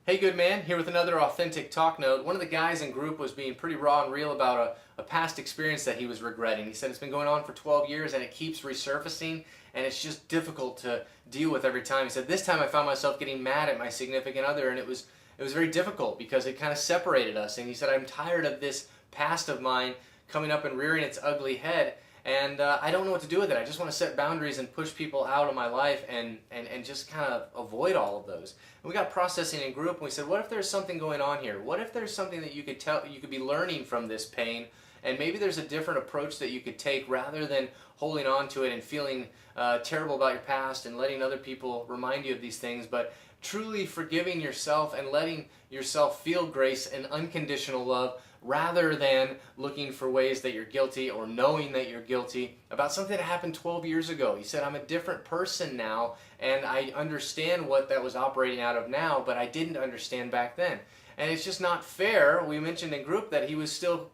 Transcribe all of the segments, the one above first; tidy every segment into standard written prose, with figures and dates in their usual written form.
Hey, good man, here with another authentic talk note. One of the guys in group was being pretty raw and real about a past experience that he was regretting. He said it's been going on for 12 years and it keeps resurfacing and it's just difficult to deal with every time. He said, this time I found myself getting mad at my significant other and it was very difficult because it kind of separated us. And he said, I'm tired of this past of mine coming up and rearing its ugly head. And I don't know what to do with it. I just want to set boundaries and push people out of my life and just kind of avoid all of those. And we got processing in group and we said, what if there's something going on here? What if there's something that you could be learning from this pain, and maybe there's a different approach that you could take rather than holding on to it and feeling terrible about your past and letting other people remind you of these things, but truly forgiving yourself and letting yourself feel grace and unconditional love rather than looking for ways that you're guilty or knowing that you're guilty about something that happened 12 years ago. He said, I'm a different person now and I understand what that was operating out of now, but I didn't understand back then. And it's just not fair. We mentioned in group that he was still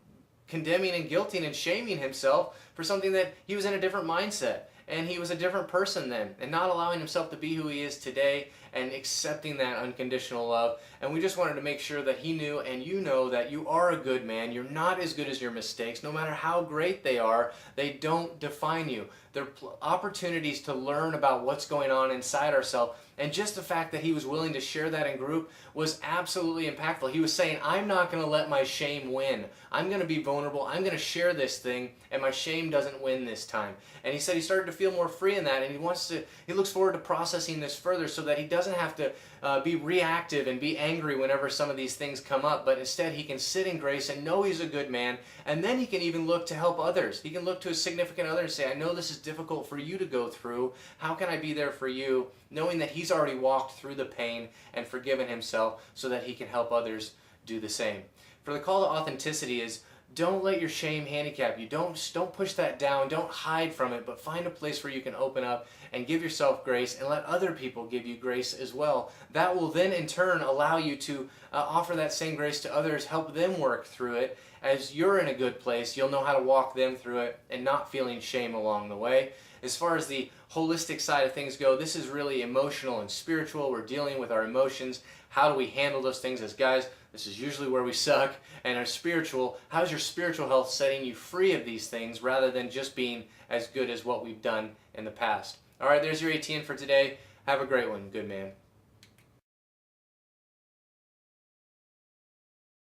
condemning and guilting and shaming himself for something that he was in a different mindset. And he was a different person then, and not allowing himself to be who he is today and accepting that unconditional love. And we just wanted to make sure that he knew and you know that you are a good man. You're not as good as your mistakes. No matter how great they are, they don't define you. They're opportunities to learn about what's going on inside ourselves. And just the fact that he was willing to share that in group was absolutely impactful. He was saying, I'm not going to let my shame win. I'm going to be vulnerable. I'm going to share this thing, and my shame doesn't win this time. And he said he started to feel more free in that, and he looks forward to processing this further so that he doesn't have to be reactive and be angry whenever some of these things come up, but instead he can sit in grace and know he's a good man, and then he can even look to help others. He can look to his significant other and say, I know this is difficult for you to go through. How can I be there for you? Knowing that he's already walked through the pain and forgiven himself so that he can help others do the same. For the call to authenticity is, don't let your shame handicap you. Don't push that down. Don't hide from it, but find a place where you can open up and give yourself grace and let other people give you grace as well. That will then in turn allow you to offer that same grace to others, help them work through it. As you're in a good place, you'll know how to walk them through it and not feeling shame along the way. As far as the holistic side of things go, this is really emotional and spiritual. We're dealing with our emotions. How do we handle those things as guys? This is usually where we suck. And our spiritual, how's your spiritual health setting you free of these things rather than just being as good as what we've done in the past? All right, there's your ATN for today. Have a great one, good man.